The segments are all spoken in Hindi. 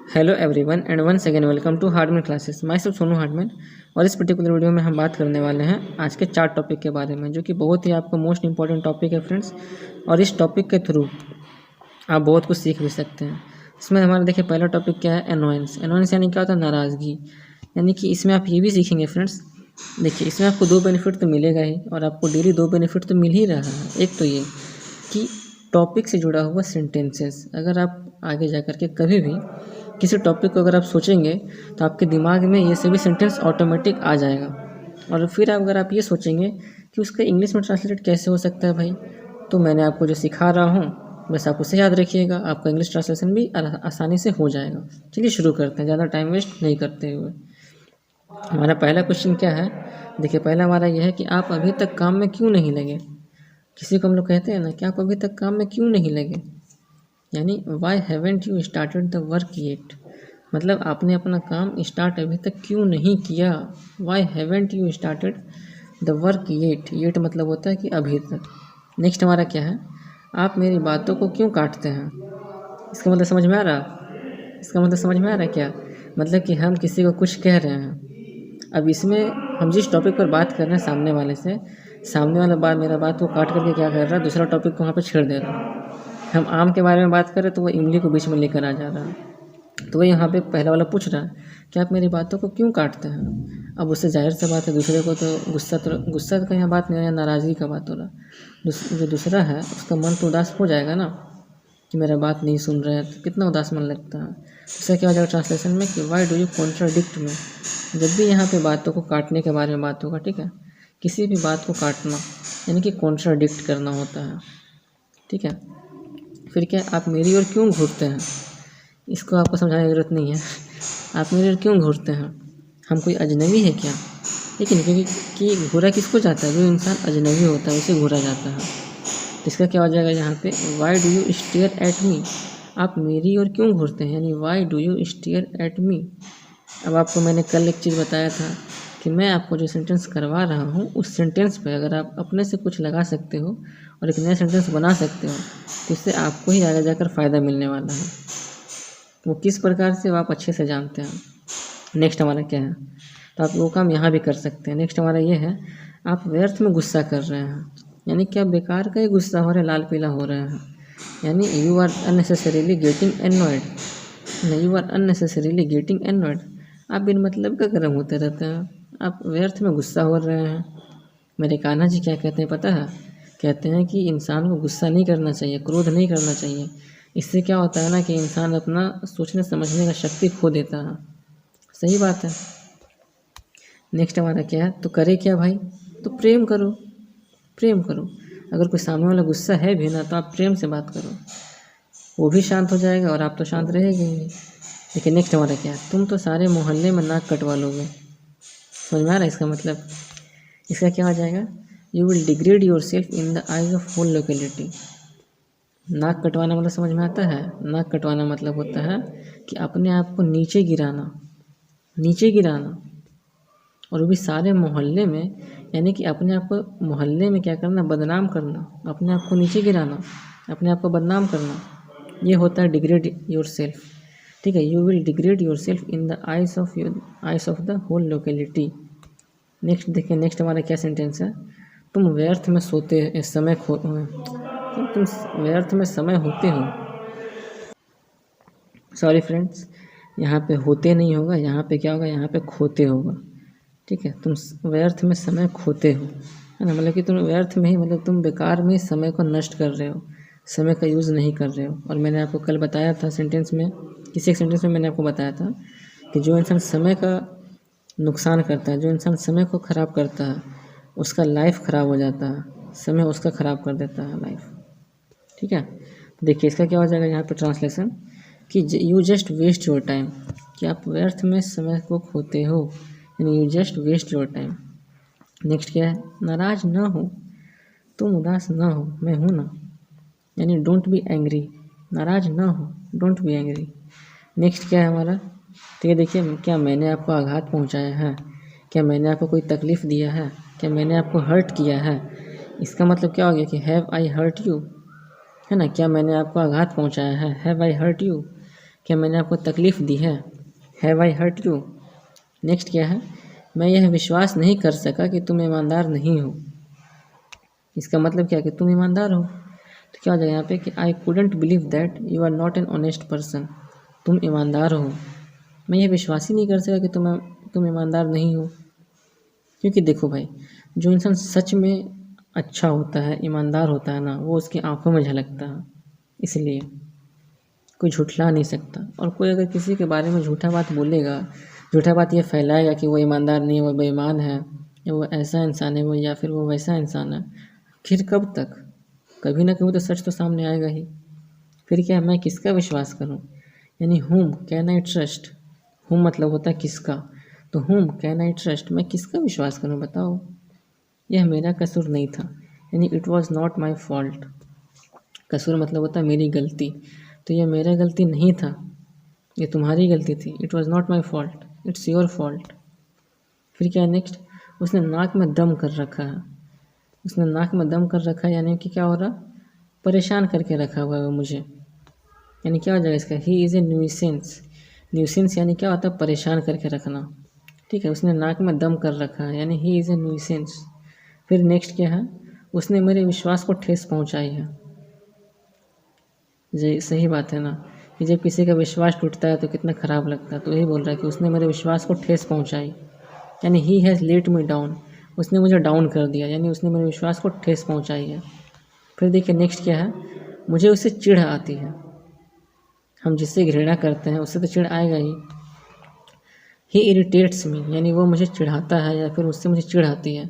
Hello everyone and once again welcome to Hardman classes. Myself Sonu Hardman. और इस पर्टिकुलर वीडियो में हम बात करने वाले हैं आज के 4 टॉपिक के बारे में, जो कि बहुत ही आपका मोस्ट इंपॉर्टेंट टॉपिक है फ्रेंड्स। और इस टॉपिक के थ्रू आप बहुत कुछ सीख भी सकते हैं। इसमें हमारा देखिए पहला टॉपिक क्या है, एनोयंस। एनोयंस यानी क्या होता है, नाराज़गी। यानी कि इसमें आप ये भी सीखेंगे फ्रेंड्स। देखिए इसमें आपको 2 बेनिफिट तो मिलेगा ही, और आपको डेली 2 बेनिफिट तो मिल ही रहा है। एक तो ये कि टॉपिक से जुड़ा हुआ सेंटेंसेस, अगर आप आगे जा कर के कभी भी किसी टॉपिक को अगर आप सोचेंगे तो आपके दिमाग में ये सभी सेंटेंस ऑटोमेटिक आ जाएगा। और फिर अगर आप ये सोचेंगे कि उसका इंग्लिश में ट्रांसलेट कैसे हो सकता है भाई, तो मैंने आपको जो सिखा रहा हूँ बस आप उसे याद रखिएगा, आपका इंग्लिश ट्रांसलेशन भी आसानी से हो जाएगा। चलिए शुरू करते हैं, ज़्यादा टाइम वेस्ट नहीं करते हुए। हमारा पहला क्वेश्चन क्या है, देखिए पहला हमारा यह है कि आप अभी तक काम में क्यों नहीं लगे। किसी को हम लोग कहते हैं ना कि आप अभी तक काम में क्यों नहीं लगे, यानी why haven't you started the work yet. मतलब आपने अपना काम स्टार्ट अभी तक क्यों नहीं किया। Why haven't you started the work yet. Yet मतलब होता है कि अभी तक। नेक्स्ट हमारा क्या है, आप मेरी बातों को क्यों काटते हैं। इसका मतलब समझ में आ रहा, इसका मतलब समझ में आ रहा है क्या, मतलब कि हम किसी को कुछ कह रहे हैं। अब इसमें हम जिस टॉपिक पर बात कर रहे हैं सामने वाले से, सामने वाला मेरा बात को काट करके क्या कर रहा है, दूसरा टॉपिक को वहाँ पे छेड़ दे रहा है। हम आम के बारे में बात करें तो वो इमली को बीच में लेकर आ जा रहा है। तो वही यहाँ पे पहला वाला पूछ रहा है कि आप मेरी बातों को क्यों काटते हैं। अब उससे जाहिर सी बात है दूसरे को तो गुस्सा का यहाँ बात नहीं है, नाराज़गी का बात हो रहा। जो दूसरा है उसका मन तो उदास हो जाएगा ना, कि मेरा बात नहीं सुन रहे हैं, तो कितना उदास मन लगता है। इसका क्या हो जाएगा ट्रांसलेशन में कि वाई डू यू कॉन्ट्राडिक्ट मी। जब भी यहाँ पे बातों को काटने के बारे में बात होगा, ठीक है, किसी भी बात को काटना यानी कि कॉन्ट्राडिक्ट करना होता है, ठीक है। फिर क्या, आप मेरी ओर क्यों घूरते हैं। इसको आपको समझाने की ज़रूरत नहीं है। आप मेरे ओर क्यों घूरते हैं, हम कोई अजनबी है क्या। लेकिन क्योंकि घूरा किसको जाता है, जो इंसान अजनबी होता है उसे घूरा जाता है। तो इसका क्या हो जाएगा यहाँ पे, why do you stare at me. आप मेरी ओर क्यों घूरते हैं, यानी why do you stare at me. अब आपको मैंने कल एक चीज़ बताया था कि मैं आपको जो सेंटेंस करवा रहा हूँ उस सेंटेंस पे अगर आप अपने से कुछ लगा सकते हो और एक नया सेंटेंस बना सकते हो तो इससे आपको ही आगे जाकर फ़ायदा मिलने वाला है। वो किस प्रकार से वो आप अच्छे से जानते हैं। नेक्स्ट हमारा क्या है, तो आप वो काम यहाँ भी कर सकते हैं। नेक्स्ट हमारा ये है, आप व्यर्थ में गुस्सा कर रहे हैं, यानी कि आप बेकार का ही गुस्सा हो रहे हैं, लाल पीला हो रहे हैं। यानी you are unnecessarily getting annoyed. You are unnecessarily getting annoyed. आप बिन मतलब का गर्म होते रहते हैं, आप व्यर्थ में गुस्सा हो रहे हैं। मेरे कान्हा जी क्या कहते हैं पता है, कहते हैं कि इंसान को गुस्सा नहीं करना चाहिए, क्रोध नहीं करना चाहिए। इससे क्या होता है ना कि इंसान अपना सोचने समझने का शक्ति खो देता है। सही बात है। नेक्स्ट हमारा क्या है, तो करे क्या भाई, तो प्रेम करो, प्रेम करो। अगर कोई सामने वाला गुस्सा है भी ना तो आप प्रेम से बात करो, वो भी शांत हो जाएगा और आप तो शांत रहेंगे ही। देखिए नेक्स्ट हमारा क्या है, तुम तो सारे मोहल्ले में नाक कटवा लोगे। समझ में आ रहा है इसका मतलब, इसका क्या हो जाएगा, you will degrade yourself in the eyes of whole locality. नाक कटवाना मतलब समझ में आता है, नाक कटवाना मतलब होता है कि अपने आप को नीचे गिराना, नीचे गिराना, और वो भी सारे मोहल्ले में, यानी कि अपने आप को मोहल्ले में क्या करना, बदनाम करना, अपने आप को नीचे गिराना, अपने आप को बदनाम करना, ये होता है डिग्रेड योर सेल्फ, ठीक है। You will degrade yourself in the eyes of the whole locality. Next देखिए, नेक्स्ट हमारा क्या सेंटेंस है, तुम व्यर्थ में सोते समय तुम व्यर्थ में समय होते हो। सॉरी फ्रेंड्स, यहाँ पे होते नहीं होगा, यहाँ पे क्या होगा, यहाँ पे खोते होगा, ठीक है। तुम व्यर्थ में समय खोते हो, है ना, मतलब कि तुम व्यर्थ में ही, मतलब तुम बेकार में समय को नष्ट कर रहे हो, समय का यूज़ नहीं कर रहे हो। और मैंने आपको कल बताया था सेंटेंस में, किसी एक सेंटेंस में मैंने आपको बताया था कि जो इंसान समय का नुकसान करता है, जो इंसान समय को ख़राब करता है उसका लाइफ ख़राब हो जाता है, समय उसका ख़राब कर देता है लाइफ, ठीक है। देखिए इसका क्या हो जाएगा यहाँ पे ट्रांसलेशन कि you just waste your time, कि आप व्यर्थ में समय को खोते हो, यानी you just waste your time. Next क्या है, नाराज़ ना हो, तुम उदास ना हो, मैं हूँ ना, यानी डोंट बी एंग्री, नाराज़ ना हो, डोंट बी एंग्री। नेक्स्ट क्या है हमारा, तो ये देखिए, क्या मैंने आपको आघात पहुँचाया है, क्या मैंने आपको कोई तकलीफ़ दिया है, क्या मैंने आपको हर्ट किया है। इसका मतलब क्या हो गया कि हैव आई हर्ट यू, है ना, क्या मैंने आपको आघात पहुँचाया है, हैव आई हर्ट यू। क्या मैंने आपको तकलीफ़ दी है? Have I hurt you? Next क्या है? मैं यह विश्वास नहीं कर सका कि तुम ईमानदार नहीं हो। इसका मतलब क्या है कि तुम ईमानदार हो। तो क्या हो जाएगा यहाँ पे कि I couldn't believe that you are not an honest person. तुम ईमानदार हो, मैं यह विश्वास ही नहीं कर सका कि तुम ईमानदार नहीं हो। क्योंकि देखो भाई, जो इंसान सच में अच्छा होता है, ईमानदार होता है ना, वो उसकी आंखों में झलकता है। इसलिए कोई झुठला नहीं सकता। और कोई अगर किसी के बारे में झूठा बात बोलेगा, झूठा बात ये फैलाएगा कि वो ईमानदार नहीं है, वो बेईमान है, या वो ऐसा इंसान है, वो या फिर वो वैसा इंसान है, फिर कब तक? कभी ना कभी तो सच तो सामने आएगा ही। फिर क्या, मैं किसका विश्वास करूं? यानी हुम कैन आई ट्रस्ट। हुम मतलब होता है किसका, तो हुम कैन आई ट्रस्ट, मैं किसका विश्वास करूं बताओ। यह मेरा कसूर नहीं था, यानी it was not my fault. कसूर मतलब होता है मेरी गलती, तो यह मेरा गलती नहीं था, ये तुम्हारी गलती थी। It was not my fault, it's your fault. फिर क्या है नेक्स्ट? उसने नाक में दम कर रखा है। उसने नाक में दम कर रखा है यानी कि क्या हो रहा? परेशान करके रखा हुआ है वो मुझे। यानी क्या हो जाएगा इसका? He is a nuisance. Nuisance यानी क्या होता है? परेशान करके रखना। ठीक है, उसने नाक में दम कर रखा है यानी ही इज़ ए न्यूसेंस। फिर नेक्स्ट क्या है? उसने मेरे विश्वास को ठेस पहुंचाई है। जी सही बात है ना, कि जब किसी का विश्वास टूटता है तो कितना ख़राब लगता है। तो यही बोल रहा है कि उसने मेरे विश्वास को ठेस पहुंचाई, यानी he has let me down. उसने मुझे डाउन कर दिया, यानी उसने मेरे विश्वास को ठेस पहुंचाई है। फिर देखिए नेक्स्ट क्या है? मुझे उससे चिढ़ आती है। हम जिससे घृणा करते हैं उससे तो चिढ़ आएगा ही। ही इरिटेट्स मी, यानी वो मुझे चिढ़ाता है या फिर उससे मुझे चिढ़ आती है।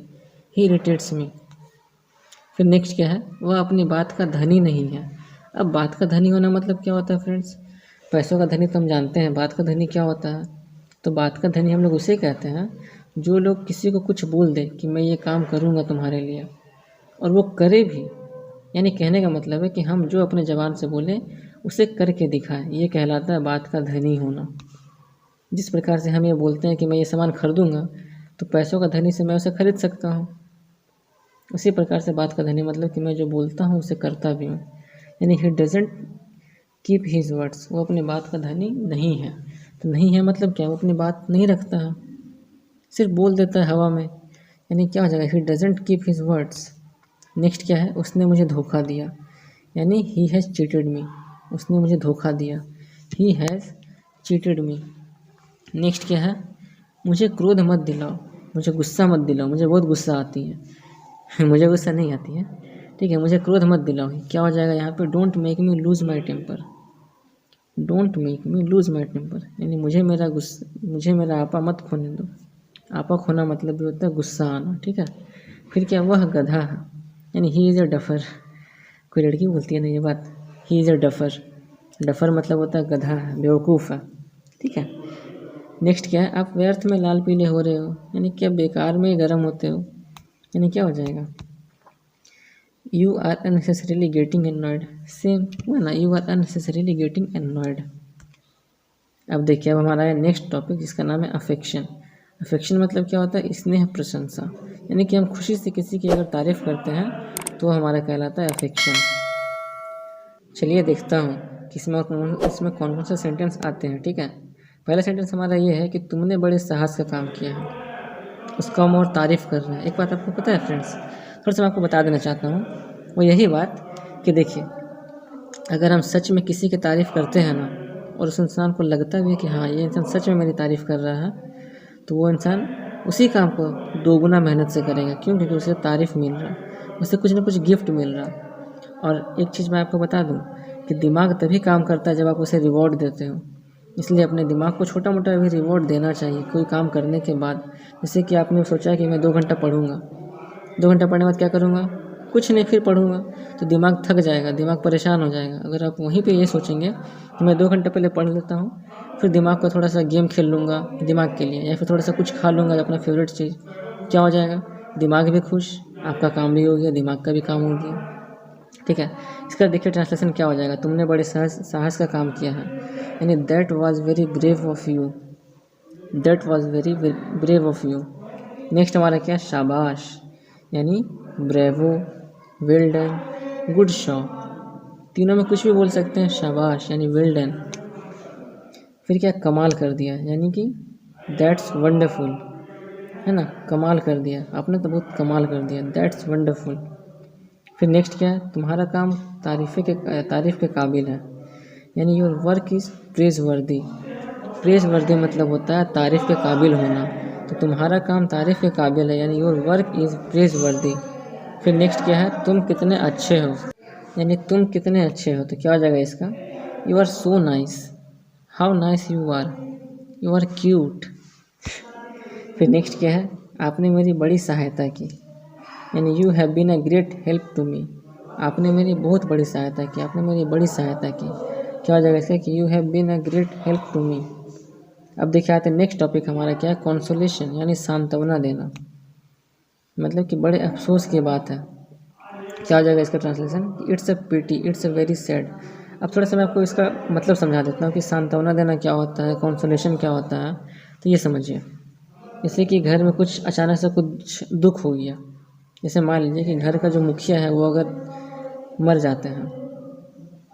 ही इरिटेट्स मी। फिर नेक्स्ट क्या है? वह अपनी बात का धनी नहीं है। अब बात का धनी होना मतलब क्या होता है फ्रेंड्स? पैसों का धनी तो हम जानते हैं, बात का धनी क्या होता है? तो बात का धनी हम लोग उसे कहते हैं जो लोग किसी को कुछ बोल दे कि मैं ये काम करूँगा तुम्हारे लिए, और वो करे भी। यानी कहने का मतलब है कि हम जो अपने ज़बान से बोलें उसे करके दिखाएं, ये कहलाता है बात का धनी होना। जिस प्रकार से हम ये बोलते हैं कि मैं ये सामान खरीदूँगा, तो पैसों का धनी से मैं उसे खरीद सकता हूँ। उसी प्रकार से बात का धनी मतलब कि मैं जो बोलता हूँ उसे करता भी हूँ। यानी he doesn't keep his words, वो अपनी बात का धनी नहीं है। तो नहीं है मतलब क्या? वो अपनी बात नहीं रखता है, सिर्फ बोल देता है हवा में। यानी क्या हो जाएगा? He doesn't keep his words. Next क्या है? उसने मुझे धोखा दिया, यानी ही हैज़ चीटेड मी। उसने मुझे धोखा दिया, he has cheated me. Next क्या है? मुझे क्रोध मत दिलाओ, मुझे गुस्सा मत दिलाओ, मुझे बहुत गुस्सा आती है मुझे गुस्सा नहीं आती है, ठीक है। मुझे क्रोध मत दिलाओ, क्या हो जाएगा यहाँ पे? Don't make me lose my temper. Don't make me lose my temper, यानी मुझे मेरा आपा मत खोने दो। आपा खोना मतलब भी होता है गुस्सा आना, ठीक है। फिर क्या? वह गधा है, यानी ही इज़ अ डफर। कोई लड़की बोलती है ना ये बात, he is a duffer. Duffer मतलब होता है गधा है, बेवकूफ़ है, ठीक है। नेक्स्ट क्या है? आप व्यर्थ में लाल पीले हो रहे हो, यानी क्या बेकार में गर्म होते हो। यानी क्या हो जाएगा? You are unnecessarily getting annoyed. Same हुआ ना, you are unnecessarily getting annoyed. अब देखिए, अब हमारा है नेक्स्ट टॉपिक जिसका नाम है अफेक्शन। अफेक्शन मतलब क्या होता है? स्नेह, प्रशंसा। यानी कि हम खुशी से किसी की अगर तारीफ़ करते हैं तो हमारा कहलाता है अफेक्शन। चलिए देखता हूँ कि इसमें कौन कौन से सेंटेंस आते हैं, ठीक है। पहला सेंटेंस हमारा ये है कि तुमने बड़े साहस का काम किया है, उसका हम और तारीफ़ कर रहे हैं। एक बात आपको पता है फ्रेंड्स, थोड़ा सा मैं आपको बता देना चाहता हूँ, वो यही बात कि देखिए, अगर हम सच में किसी की तारीफ़ करते हैं ना, और उस इंसान को लगता भी है कि हाँ ये इंसान सच में मेरी तारीफ़ कर रहा है, तो वो इंसान उसी काम को दोगुना मेहनत से करेगा। क्यों? क्योंकि उसे तारीफ़ मिल रहा, उसे कुछ ना कुछ गिफ्ट मिल रहा। और एक चीज़ मैं आपको बता दूँ कि दिमाग तभी काम करता है जब आप उसे रिवॉर्ड देते हो। इसलिए अपने दिमाग को छोटा मोटा भी रिवॉर्ड देना चाहिए कोई काम करने के बाद। जैसे कि आपने सोचा कि मैं 2 घंटा पढ़ूँगा, 2 घंटा पढ़ने के बाद क्या करूँगा? कुछ नहीं, फिर पढ़ूँगा, तो दिमाग थक जाएगा, दिमाग परेशान हो जाएगा। अगर आप वहीं पे ये सोचेंगे कि मैं 2 घंटे पहले पढ़ लेता हूँ, फिर दिमाग को थोड़ा सा गेम खेल लूँगा दिमाग के लिए, या फिर थोड़ा सा कुछ खा लूँगा अपना फेवरेट चीज़, क्या हो जाएगा? दिमाग भी खुश, आपका काम भी हो गया, दिमाग का भी काम हो गया, ठीक है। इसका देखिए ट्रांसलेशन क्या हो जाएगा? तुमने बड़े साहस का काम किया है, यानी that was very brave of you. That was very brave of you. Next हमारा क्या? शाबाश, यानी bravo, well done, good show. तीनों में कुछ भी बोल सकते हैं। शाबाश यानी वेल डन, फिर क्या, कमाल कर दिया, यानी कि दैट्स वंडरफुल, है ना, कमाल कर दिया, आपने तो बहुत कमाल कर दिया, दैट्स वंडरफुल। फिर नेक्स्ट क्या है, तुम्हारा काम तारीफ़ के काबिल है, यानी योर वर्क इज़ प्रेज वर्दी। प्रेज वर्दी मतलब होता है तारीफ़ के काबिल होना, तो तुम्हारा काम तारीफ़ के काबिल है, यानी योर वर्क इज़ प्रेज वर्दी। फिर नेक्स्ट क्या है, तुम कितने अच्छे हो, यानी तुम कितने अच्छे हो, तो क्या हो जाएगा इसका, you are so nice, how nice you are cute. फिर नेक्स्ट क्या है, आपने मेरी बड़ी सहायता की, यानी you have been a great help to me. आपने मेरी बहुत बड़ी सहायता की, आपने मेरी बड़ी सहायता की। क्या हो जाएगा इसका कि you have been a great help to me. अब देखिए आते हैं नेक्स्ट टॉपिक हमारा क्या है, कॉन्सोलेशन, यानी सांत्वना देना, मतलब कि बड़े अफसोस की बात है। क्या हो जाएगा इसका translation, it's a pity, it's a very sad. अब थोड़ा सा मैं आपको इसका मतलब समझा देता हूँ कि सांत्वना देना क्या होता है, कॉन्सोलेशन क्या होता है। तो ये समझिए, जैसे कि घर में कुछ अचानक से कुछ दुख हो गया, जैसे मान लीजिए कि घर का जो मुखिया है वो अगर मर जाते हैं,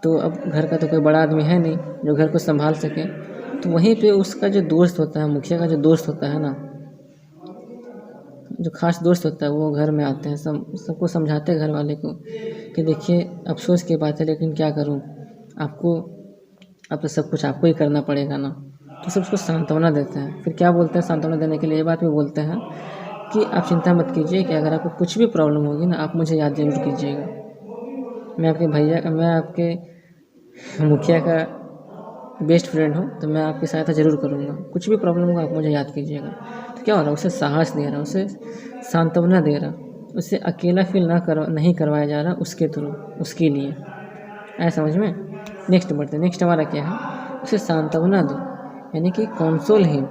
तो अब घर का तो कोई बड़ा आदमी है नहीं जो घर को संभाल सके, तो वहीं पे उसका जो दोस्त होता है, मुखिया का जो दोस्त होता है ना, जो खास दोस्त होता है, वो घर में आते हैं, सबको समझाते हैं घर वाले को कि देखिए अफसोस की बात है लेकिन क्या करूं, आपको अब तो सब कुछ आपको ही करना पड़ेगा ना। तो सब उसको सांत्वना देते हैं। फिर क्या बोलते हैं सांत्वना देने के लिए, ये बात भी बोलते हैं कि आप चिंता मत कीजिए कि अगर आपको कुछ भी प्रॉब्लम होगी ना, आप मुझे याद ज़रूर कीजिएगा, मैं आपके मुखिया का बेस्ट फ्रेंड हूँ, तो मैं आपकी सहायता ज़रूर करूँगा, कुछ भी प्रॉब्लम होगा आप मुझे याद कीजिएगा। तो क्या हो रहा है, उसे साहस दे रहा, उसे सांत्वना दे रहा, उसे अकेला फील नहीं करवाया जा रहा उसके थ्रू, उसके लिए, आया समझ में। नेक्स्ट बढ़ते हैं, नेक्स्ट हमारा क्या है, उसे सांत्वना दो, यानी कि कंसोल हिम।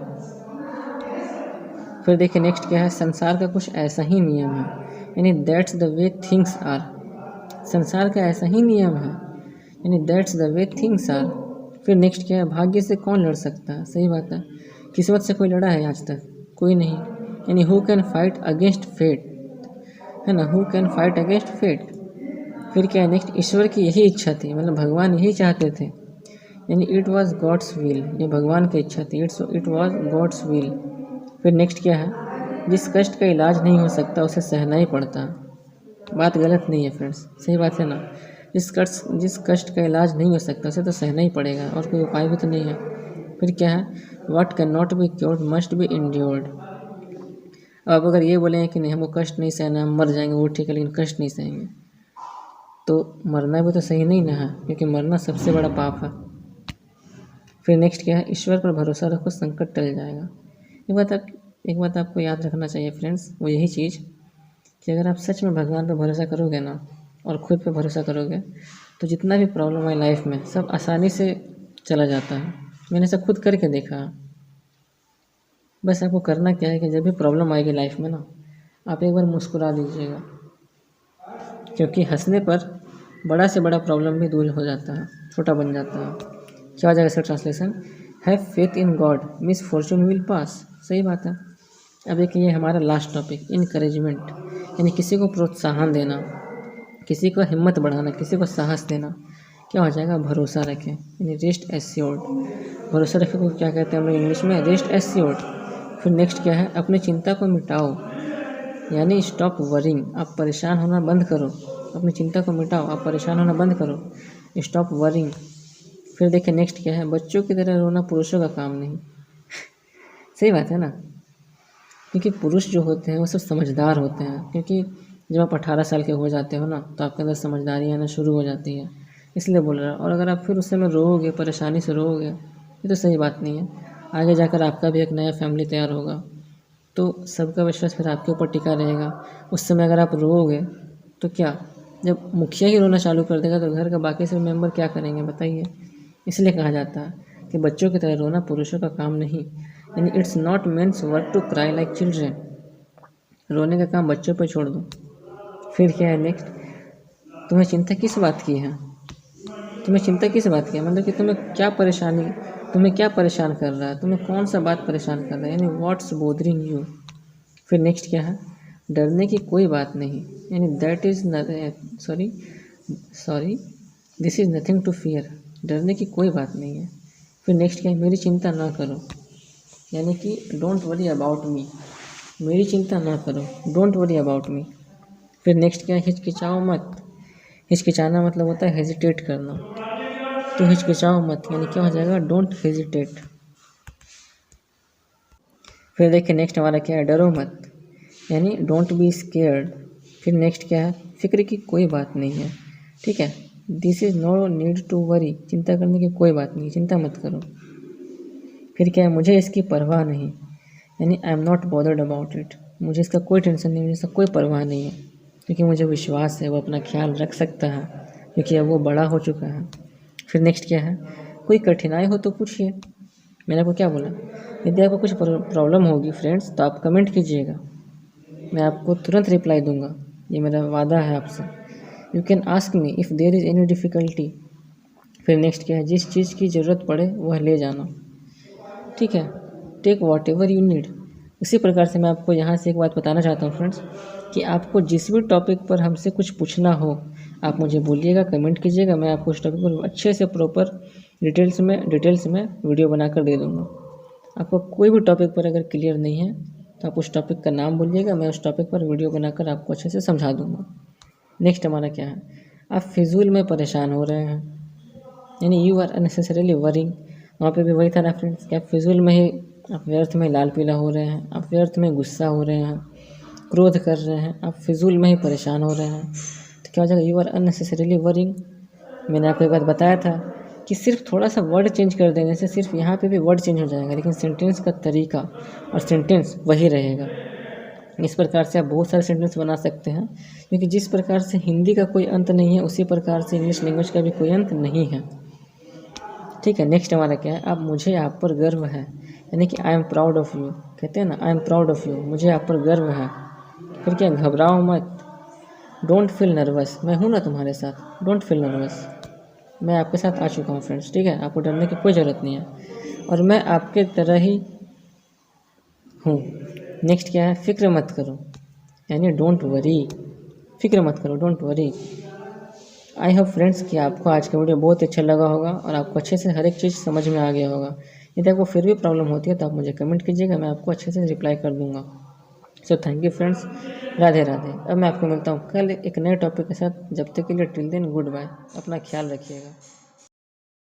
फिर देखिए नेक्स्ट क्या है, संसार का कुछ ऐसा ही नियम है, यानी that's the way things are. संसार का ऐसा ही नियम है, यानी that's the way things are. फिर नेक्स्ट क्या है, भाग्य से कौन लड़ सकता है, सही बात है, किस्मत से कोई लड़ा है आज तक, कोई नहीं, यानी who can fight against fate, है ना, who can fight against fate. फिर क्या है नेक्स्ट, ईश्वर की यही इच्छा थी, मतलब भगवान यही चाहते थे, यानी इट वॉज गॉड्स विल, ये भगवान की इच्छा थी, इट वॉज गॉड्स विल। फिर नेक्स्ट क्या है, जिस कष्ट का इलाज नहीं हो सकता उसे सहना ही पड़ता है। बात गलत नहीं है फ्रेंड्स, सही बात है ना, जिस कष्ट का इलाज नहीं हो सकता उसे तो सहना ही पड़ेगा, और कोई उपाय भी तो नहीं है। फिर क्या है, what can not be cured must be endured. अब आप अगर ये बोलेंगे कि नहीं हमको कष्ट नहीं सहना, हम मर जाएंगे, वो ठीक है, लेकिन कष्ट नहीं सहेंगे, तो मरना भी तो सही नहीं ना है, क्योंकि मरना सबसे बड़ा पाप है। फिर नेक्स्ट क्या है, ईश्वर पर भरोसा रखो संकट टल जाएगा। एक बात आपको याद रखना चाहिए फ्रेंड्स, वो यही चीज़ कि अगर आप सच में भगवान पर भरोसा करोगे ना, और खुद पे भरोसा करोगे, तो जितना भी प्रॉब्लम है लाइफ में सब आसानी से चला जाता है। मैंने सब खुद करके देखा है। बस आपको करना क्या है कि जब भी प्रॉब्लम आएगी लाइफ में ना, आप एक बार मुस्कुरा दीजिएगा, क्योंकि हंसने पर बड़ा से बड़ा प्रॉब्लम भी दूर हो जाता है, छोटा बन जाता है। क्या हो जाएगा इसका translation, have faith in God miss Fortune will pass. सही बात है। अब एक ये हमारा लास्ट टॉपिक, इनकरेजमेंट, यानी किसी को प्रोत्साहन देना, किसी को हिम्मत बढ़ाना, किसी को साहस देना। क्या हो जाएगा, भरोसा रखें, यानी रेस्ट एश्योर्ड। भरोसा रखें को क्या कहते हैं हम लोग इंग्लिश में, रेस्ट एश्योर्ड। फिर नेक्स्ट क्या है, अपनी चिंता को मिटाओ, यानी स्टॉप वरिंग, आप परेशान होना बंद करो, अपनी चिंता को मिटाओ, आप परेशान होना बंद करो, स्टॉप वरिंग। फिर देखिए नेक्स्ट क्या है, बच्चों की तरह रोना पुरुषों का काम नहीं। सही बात है ना, क्योंकि पुरुष जो होते हैं वो सब समझदार होते हैं, क्योंकि जब आप 18 साल के हो जाते हो ना, तो आपके अंदर समझदारी आना शुरू हो जाती है, इसलिए बोल रहा हूँ। और अगर आप फिर उस समय रोओगे, परेशानी से रोओगे, ये तो सही बात नहीं है। आगे जाकर आपका भी एक नया फैमिली तैयार होगा, तो सबका विश्वास फिर आपके ऊपर टिका रहेगा। उस समय अगर आप रोओगे तो क्या, जब मुखिया ही रोना चालू कर देगा तो घर का बाकी सब मेंबर क्या करेंगे बताइए। इसलिए कहा जाता है कि बच्चों की तरह रोना पुरुषों का काम नहीं, यानी it's not men's work to cry like children. रोने का काम बच्चों पर छोड़ दो। फिर क्या है नेक्स्ट, तुम्हें चिंता किस बात की है, तुम्हें चिंता किस बात की है, मतलब कि तुम्हें क्या परेशान कर रहा है, तुम्हें कौन सा बात परेशान कर रहा है, यानी व्हाट्स बोदरिंग यू। फिर नेक्स्ट क्या है, डरने की कोई बात नहीं, यानी that is sorry this is nothing to fear. डरने की कोई बात नहीं है, फिर नेक्स्ट क्या है, मेरी चिंता ना करो, यानी कि डोंट वरी अबाउट मी, मेरी चिंता ना करो, डोंट वरी अबाउट मी। फिर नेक्स्ट क्या है, हिचकिचाओ मत, हिचकिचाना मतलब होता है हेजिटेट करना, तो हिचकिचाओ मत यानी क्या हो जाएगा, डोंट हेजिटेट। फिर देखिए नेक्स्ट हमारा क्या है, डरो मत, यानी डोंट बी स्केयर्ड। फिर नेक्स्ट क्या है, फिक्र की कोई बात नहीं है, ठीक है, this is no need to worry, चिंता करने की कोई बात नहीं, चिंता मत करो। फिर क्या है, मुझे इसकी परवाह नहीं, यानी I am not bothered about it, मुझे इसका कोई टेंशन नहीं, मुझे इसका कोई परवाह नहीं है, क्योंकि मुझे विश्वास है वो अपना ख्याल रख सकता है, क्योंकि अब वो बड़ा हो चुका है। फिर नेक्स्ट क्या है, कोई कठिनाई हो तो पूछिए, मैंने आपको क्या बोला, यदि आपको कुछ प्रॉब्लम होगी फ्रेंड्स तो आप कमेंट कीजिएगा, मैं आपको तुरंत रिप्लाई दूंगा, ये मेरा वादा है आपसे। You can ask me if there is any difficulty. फिर नेक्स्ट क्या है, जिस चीज़ की ज़रूरत पड़े वह ले जाना, ठीक है, take whatever you need. इसी प्रकार से मैं आपको यहाँ से एक बात बताना चाहता हूँ फ्रेंड्स, कि आपको जिस भी टॉपिक पर हमसे कुछ पूछना हो आप मुझे बोलिएगा, कमेंट कीजिएगा, मैं आपको उस टॉपिक पर अच्छे से प्रॉपर डिटेल्स में वीडियो बनाकर दे दूँगा। आपको कोई भी टॉपिक पर अगर क्लियर नहीं है तो आप उस टॉपिक का नाम बोलिएगा, मैं उस टॉपिक पर वीडियो बनाकर आपको अच्छे से समझा दूँगा। नेक्स्ट हमारा क्या है, आप फिजूल में परेशान हो रहे हैं, यानी यू आर अननेसेसरीली वरिंग। वहाँ पे भी वही था ना फ्रेंड्स, कि आप फिजूल में ही, आप व्यर्थ में लाल पीला हो रहे हैं, आप व्यर्थ में गुस्सा हो रहे हैं, क्रोध कर रहे हैं, आप फिजूल में ही परेशान हो रहे हैं, तो क्या हो जाएगा, यू आर अननेसेसरीली वरिंग। मैंने आपको एक बात बताया था कि सिर्फ थोड़ा सा वर्ड चेंज कर देने से सिर्फ यहाँ पे भी वर्ड चेंज हो जाएगा, लेकिन सेंटेंस का तरीका और सेंटेंस वही रहेगा। इस प्रकार से आप बहुत सारे सेंटेंस बना सकते हैं, क्योंकि जिस प्रकार से हिंदी का कोई अंत नहीं है उसी प्रकार से इंग्लिश लैंग्वेज का भी कोई अंत नहीं है, ठीक है। नेक्स्ट हमारा क्या है, अब मुझे आप पर गर्व है, यानी कि I am proud of you, कहते हैं ना, I am proud of you, मुझे आप पर गर्व है। फिर क्या, घबराओ मत, डोंट फील नर्वस, मैं हूँ ना तुम्हारे साथ, डोंट फील नर्वस, मैं आपके साथ आ चुका हूँ फ्रेंड्स, ठीक है, आपको डरने की कोई ज़रूरत नहीं है और मैं आपके तरह ही हूँ। नेक्स्ट क्या है, फ़िक्र मत करो, यानी डोंट वरी, फ़िक्र मत करो, don't worry. I hope friends कि आपको आज का वीडियो बहुत अच्छा लगा होगा और आपको अच्छे से हर एक चीज़ समझ में आ गया होगा। यदि आपको फिर भी प्रॉब्लम होती है तो आप मुझे कमेंट कीजिएगा, मैं आपको अच्छे से रिप्लाई कर दूँगा। So thank you friends, Radhe Radhe. अब मैं आपको मिलता हूँ कल एक नए टॉपिक के साथ, जब तक के लिए टिल देन गुड बाय, अपना ख्याल रखिएगा।